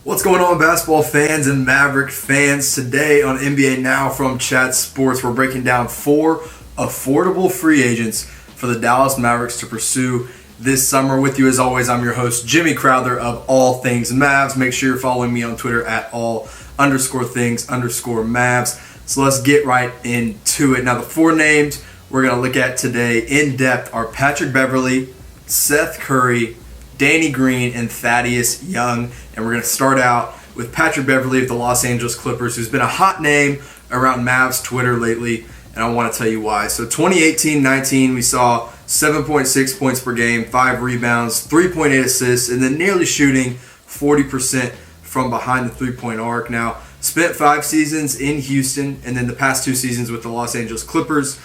What's going on, basketball fans and Maverick fans? Today on NBA Now from Chat Sports, we're breaking down 4 affordable free agents for the Dallas Mavericks to pursue this summer. With you as always, I'm your host, Jimmy Crowther of All Things Mavs. Make sure you're following me on Twitter at all_things_Mavs. So let's get right into it. Now, the 4 names we're going to look at today in depth are Patrick Beverley, Seth Curry, Danny Green, and Thaddeus Young. And we're going to start out with Patrick Beverley of the Los Angeles Clippers, who's been a hot name around Mavs Twitter lately, and I want to tell you why. So 2018-19, we saw 7.6 points per game, 5 rebounds, 3.8 assists, and then nearly shooting 40% from behind the three-point arc. Now, spent 5 seasons in Houston, and then the past 2 seasons with the Los Angeles Clippers.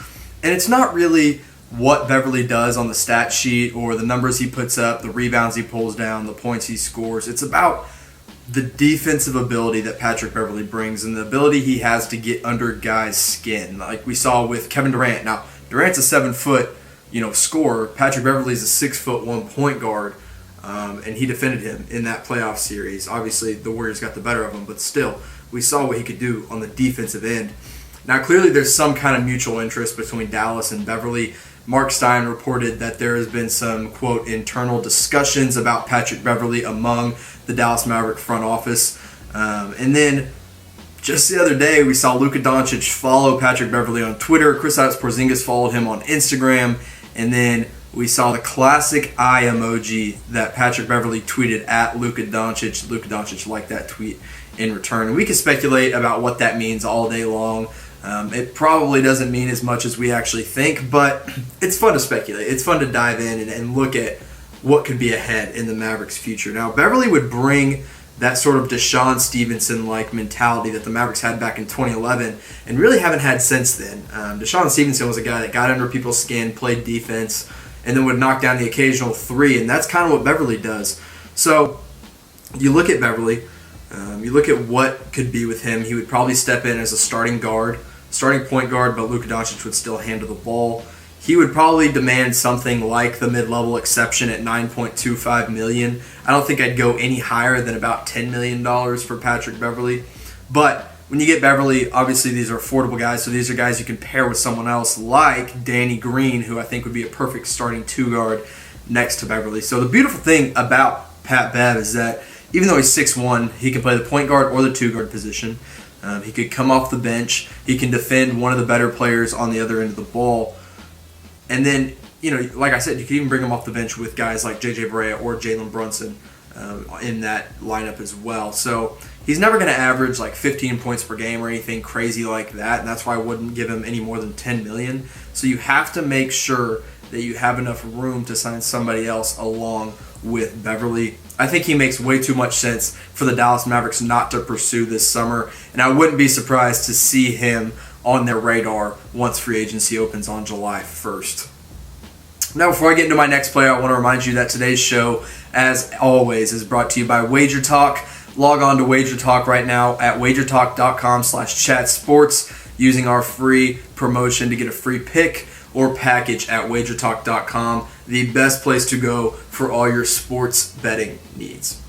And it's not really what Beverley does on the stat sheet or the numbers he puts up, the rebounds he pulls down, the points he scores. It's about the defensive ability that Patrick Beverley brings and the ability he has to get under guys' skin, like we saw with Kevin Durant. Now, Durant's a 7-foot, scorer. Patrick Beverley's a 6'1" point guard, and he defended him in that playoff series. Obviously, the Warriors got the better of him, but still, we saw what he could do on the defensive end. Now, clearly, there's some kind of mutual interest between Dallas and Beverley. Mark Stein reported that there has been some, quote, internal discussions about Patrick Beverley among the Dallas Maverick front office. And then just the other day, we saw Luka Doncic follow Patrick Beverley on Twitter. Kristaps Porzingis followed him on Instagram. And then we saw the classic eye emoji that Patrick Beverley tweeted at Luka Doncic. Luka Doncic liked that tweet in return. And we can speculate about what that means all day long. It probably doesn't mean as much as we actually think, but it's fun to speculate. It's fun to dive in and look at what could be ahead in the Mavericks' future. Now, Beverley would bring that sort of Deshaun Stevenson-like mentality that the Mavericks had back in 2011 and really haven't had since then. Deshaun Stevenson was a guy that got under people's skin, played defense, and then would knock down the occasional 3, and that's kind of what Beverley does. So you look at Beverley, you look at what could be with him. He would probably step in as a starting point guard, but Luka Doncic would still handle the ball. He would probably demand something like the mid-level exception at $9.25 million. I don't think I'd go any higher than about $10 million for Patrick Beverley. But when you get Beverley, obviously these are affordable guys, so these are guys you can pair with someone else like Danny Green, who I think would be a perfect starting 2-guard next to Beverley. So the beautiful thing about Pat Bev is that even though he's 6'1", he can play the point guard or the 2-guard position. He could come off the bench. He can defend one of the better players on the other end of the ball. And then, like I said, you could even bring him off the bench with guys like J.J. Barea or Jalen Brunson in that lineup as well. So he's never going to average like 15 points per game or anything crazy like that, and that's why I wouldn't give him any more than $10 million. So you have to make sure that you have enough room to sign somebody else along with Beverley. I think he makes way too much sense for the Dallas Mavericks not to pursue this summer, and I wouldn't be surprised to see him on their radar once free agency opens on July 1st. Now, before I get into my next player, I want to remind you that today's show, as always, is brought to you by Wager Talk. Log on to Wager Talk right now at wagertalk.com/chatsports using our free promotion to get a free pick or package at wagertalk.com, the best place to go for all your sports betting needs.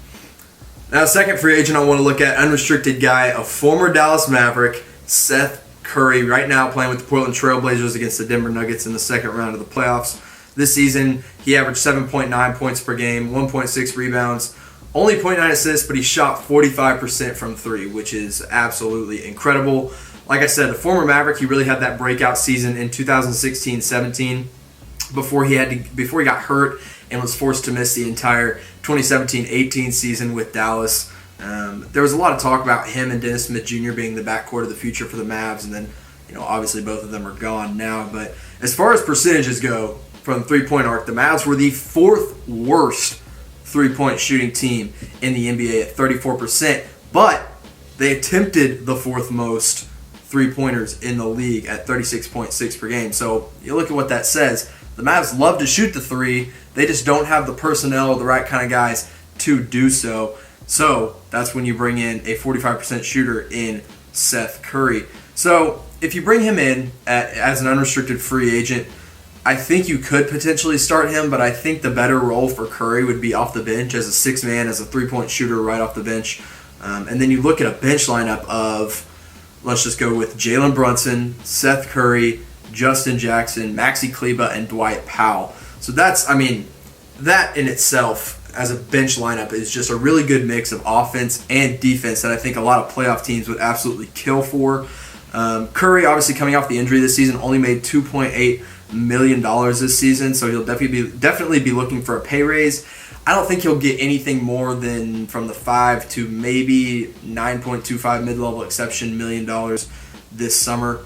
Now, second free agent I want to look at, unrestricted guy, a former Dallas Maverick, Seth Curry, right now playing with the Portland Trail Blazers against the Denver Nuggets in the second round of the playoffs. This season, he averaged 7.9 points per game, 1.6 rebounds, only 0.9 assists, but he shot 45% from 3, which is absolutely incredible. Like I said, the former Maverick, he really had that breakout season in 2016-17 before he got hurt and was forced to miss the entire 2017-18 season with Dallas. There was a lot of talk about him and Dennis Smith Jr. being the backcourt of the future for the Mavs, and then, obviously both of them are gone now. But as far as percentages go from the three-point arc, the Mavs were the 4th worst three-point shooting team in the NBA at 34%, but they attempted the 4th most three-pointers in the league at 36.6 per game. So you look at what that says. The Mavs love to shoot the 3. They just don't have the personnel or the right kind of guys to do so. So that's when you bring in a 45% shooter in Seth Curry. So if you bring him in as an unrestricted free agent, I think you could potentially start him, but I think the better role for Curry would be off the bench as a 6-man, as a 3-point shooter right off the bench. And then you look at a bench lineup of, let's just go with Jalen Brunson, Seth Curry, Justin Jackson, Maxi Kleber, and Dwight Powell. So that in itself as a bench lineup is just a really good mix of offense and defense that I think a lot of playoff teams would absolutely kill for. Curry, obviously coming off the injury this season, only made $2.8 million this season, so he'll definitely be looking for a pay raise. I don't think he'll get anything more than from the 5 to maybe 9.25 mid-level exception $1 million this summer.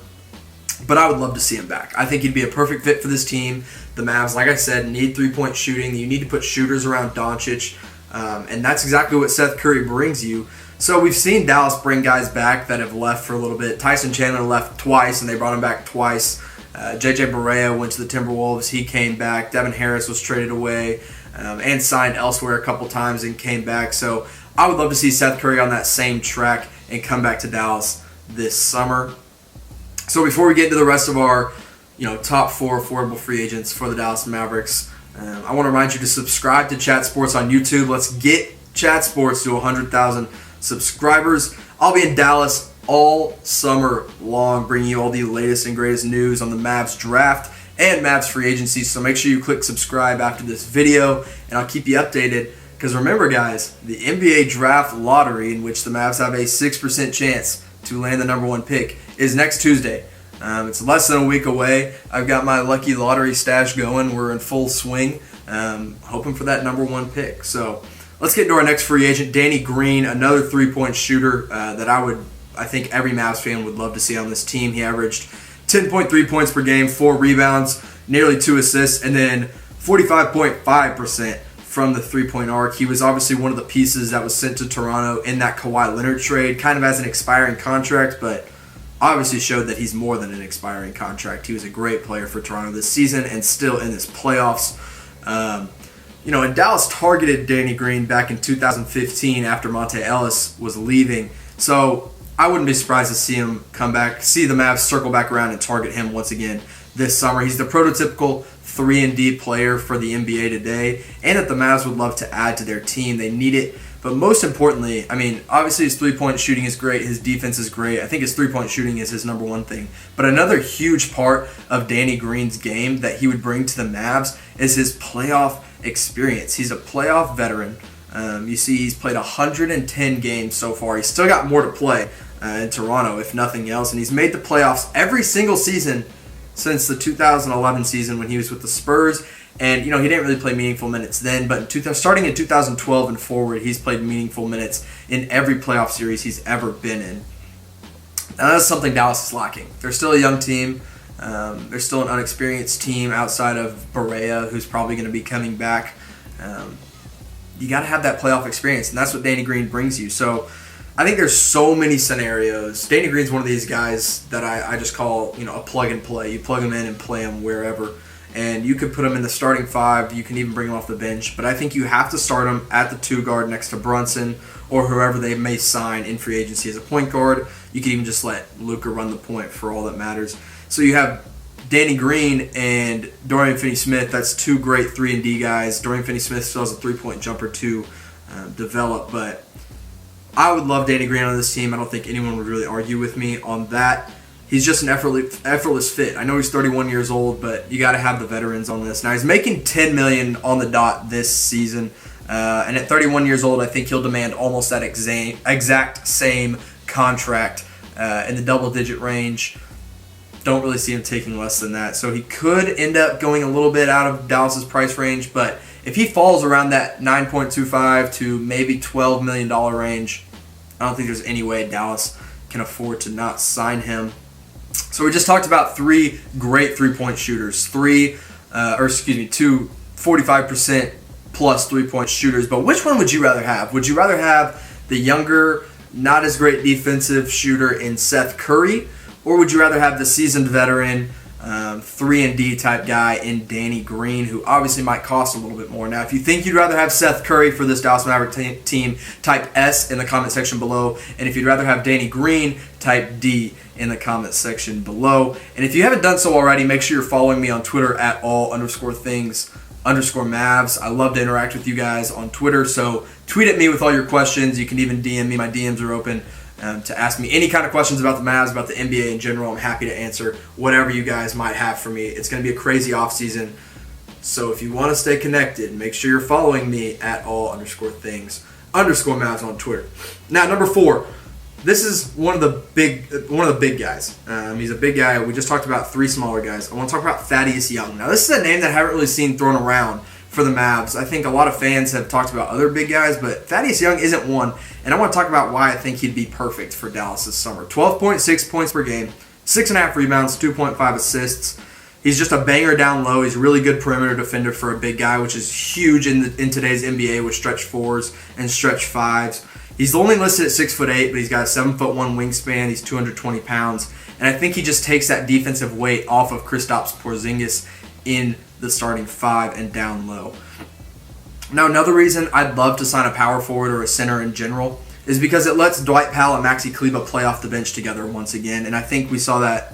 But I would love to see him back. I think he'd be a perfect fit for this team. The Mavs, like I said, need three-point shooting. You need to put shooters around Doncic, and that's exactly what Seth Curry brings you. So we've seen Dallas bring guys back that have left for a little bit. Tyson Chandler left twice, and they brought him back twice. J.J. Barea went to the Timberwolves. He came back. Devin Harris was traded away and signed elsewhere a couple times and came back. So I would love to see Seth Curry on that same track and come back to Dallas this summer. So before we get into the rest of our top 4 affordable free agents for the Dallas Mavericks, I want to remind you to subscribe to Chat Sports on YouTube. Let's get Chat Sports to 100,000 subscribers. I'll be in Dallas all summer long, bringing you all the latest and greatest news on the Mavs draft and Mavs free agency. So make sure you click subscribe after this video, and I'll keep you updated. Because remember, guys, the NBA draft lottery, in which the Mavs have a 6% chance to land the number 1 pick, is next Tuesday. It's less than a week away. I've got my lucky lottery stash going. We're in full swing, hoping for that number 1 pick. So let's get into our next free agent, Danny Green, another three-point shooter that I think every Mavs fan would love to see on this team. He averaged 10.3 points per game, 4 rebounds, nearly 2 assists, and then 45.5% from the three-point arc. He was obviously one of the pieces that was sent to Toronto in that Kawhi Leonard trade, kind of as an expiring contract, but obviously showed that he's more than an expiring contract. He was a great player for Toronto this season and still in this playoffs. And Dallas targeted Danny Green back in 2015 after Monte Ellis was leaving. So I wouldn't be surprised to see him come back, see the Mavs circle back around and target him once again this summer. He's the prototypical 3-and-D player for the NBA today, and that the Mavs would love to add to their team. They need it. But most importantly, obviously his three-point shooting is great. His defense is great. I think his three-point shooting is his number 1 thing. But another huge part of Danny Green's game that he would bring to the Mavs is his playoff experience. He's a playoff veteran. You see he's played 110 games so far. He's still got more to play in Toronto, if nothing else. And he's made the playoffs every single season since the 2011 season when he was with the Spurs. And, he didn't really play meaningful minutes then, but starting in 2012 and forward, he's played meaningful minutes in every playoff series he's ever been in. Now, that's something Dallas is lacking. They're still a young team. They're still an unexperienced team outside of Barea, who's probably going to be coming back. You got to have that playoff experience, and that's what Danny Green brings you. So I think there's so many scenarios. Danny Green's one of these guys that I just call, a plug and play. You plug him in and play him wherever. And you could put him in the starting 5. You can even bring him off the bench. But I think you have to start him at the 2 guard next to Brunson or whoever they may sign in free agency as a point guard. You can even just let Luka run the point for all that matters. So you have Danny Green and Dorian Finney-Smith. That's 2 great 3-and-D guys. Dorian Finney-Smith still has a 3-point jumper to develop. But I would love Danny Green on this team. I don't think anyone would really argue with me on that. He's just an effortless fit. I know he's 31 years old, but you got to have the veterans on this. Now, he's making $10 million on the dot this season, and at 31 years old, I think he'll demand almost that exact same contract in the double-digit range. Don't really see him taking less than that. So he could end up going a little bit out of Dallas's price range, but if he falls around that $9.25 to maybe $12 million range, I don't think there's any way Dallas can afford to not sign him. So we just talked about 3 great three-point shooters, 2 45% plus three-point shooters. But which one would you rather have? Would you rather have the younger, not as great defensive shooter in Seth Curry, or would you rather have the seasoned veteran 3-and-D type guy in Danny Green, who obviously might cost a little bit more? Now, if you think you'd rather have Seth Curry for this Dallas Maverick team, type S in the comment section below. And if you'd rather have Danny Green, type D in the comment section below. And if you haven't done so already, make sure you're following me on Twitter at all_things @Mavs. I love to interact with you guys on Twitter, so tweet at me with all your questions. You can even DM me. My DMs are open to ask me any kind of questions about the Mavs, about the NBA in general. I'm happy to answer whatever you guys might have for me. It's going to be a crazy offseason, so if you want to stay connected, make sure you're following me at all_things_Mavs on Twitter. Now, number 4. This is one of the big guys. He's a big guy. We just talked about 3 smaller guys. I want to talk about Thaddeus Young. Now, this is a name that I haven't really seen thrown around for the Mavs. I think a lot of fans have talked about other big guys, but Thaddeus Young isn't one. And I want to talk about why I think he'd be perfect for Dallas this summer. 12.6 points per game, 6.5 rebounds, 2.5 assists. He's just a banger down low. He's a really good perimeter defender for a big guy, which is huge in today's NBA with stretch 4s and stretch 5s. He's only listed at 6'8", but he's got a 7'1" wingspan. He's 220 pounds. And I think he just takes that defensive weight off of Kristaps Porzingis in the starting 5 and down low. Now, another reason I'd love to sign a power forward or a center in general is because it lets Dwight Powell and Maxi Kleber play off the bench together once again. And I think we saw that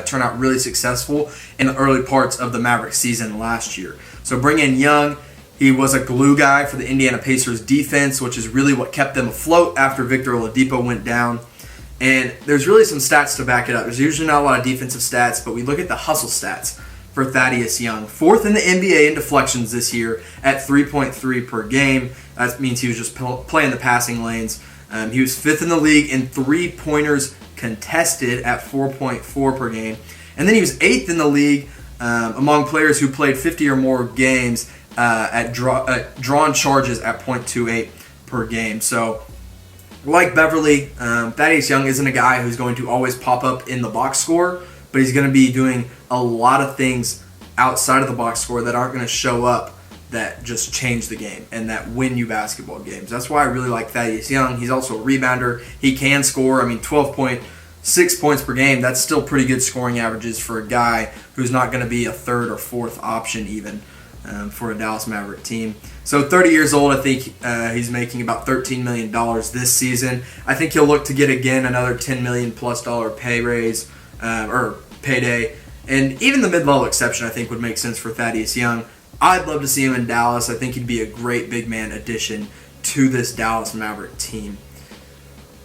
turn out really successful in the early parts of the Mavericks season last year. So bring in Young. He was a glue guy for the Indiana Pacers defense, which is really what kept them afloat after Victor Oladipo went down. And there's really some stats to back it up. There's usually not a lot of defensive stats, but we look at the hustle stats for Thaddeus Young. 4th in the NBA in deflections this year at 3.3 per game. That means he was just playing the passing lanes. He was 5th in the league in three-pointers contested at 4.4 per game. And then he was 8th in the league among players who played 50 or more games at drawn charges at 0.28 per game. So, like Beverley, Thaddeus Young isn't a guy who's going to always pop up in the box score, but he's going to be doing a lot of things outside of the box score that aren't going to show up that just change the game and that win you basketball games. That's why I really like Thaddeus Young. He's also a rebounder. He can score. 12.6 points per game. That's still pretty good scoring averages for a guy who's not going to be a 3rd or 4th option even for a Dallas Maverick team. So 30 years old, I think he's making about $13 million this season. I think he'll look to get again another $10 million plus pay raise or payday. And even the mid-level exception, I think, would make sense for Thaddeus Young. I'd love to see him in Dallas. I think he'd be a great big man addition to this Dallas Maverick team.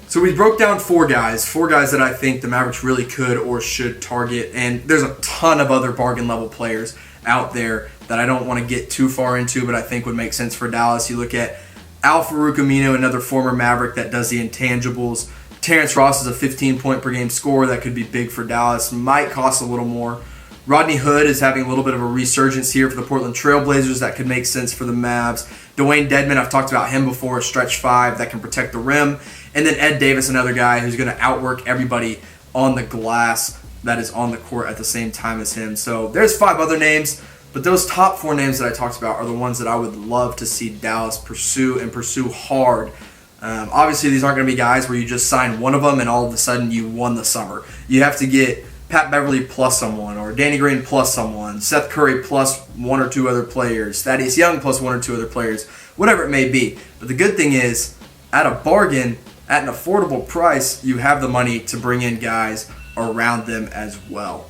So we broke down 4 guys that I think the Mavericks really could or should target. And there's a ton of other bargain level players out there that I don't want to get too far into, but I think would make sense for Dallas. You look at Al-Farouq Aminu, another former Maverick that does the intangibles. Terrence Ross is a 15-point per game scorer that could be big for Dallas. Might cost a little more. Rodney Hood is having a little bit of a resurgence here for the Portland Trail Blazers that could make sense for the Mavs. Dwayne Dedmon, I've talked about him before, a stretch 5 that can protect the rim. And then Ed Davis, another guy who's going to outwork everybody on the glass that is on the court at the same time as him. So there's 5 other names, but those top 4 names that I talked about are the ones that I would love to see Dallas pursue hard. Obviously, these aren't going to be guys where you just sign one of them and all of a sudden you won the summer. You have to get Pat Beverley plus someone, or Danny Green plus someone, Seth Curry plus 1 or 2 other players, Thaddeus Young plus 1 or 2 other players, whatever it may be. But the good thing is, at a bargain, at an affordable price, you have the money to bring in guys around them as well.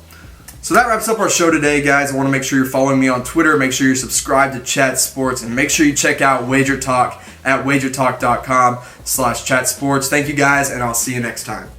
So that wraps up our show today, guys. I want to make sure you're following me on Twitter. Make sure you're subscribed to Chat Sports, and make sure you check out Wager Talk at wagertalk.com/chatsports. Thank you, guys, and I'll see you next time.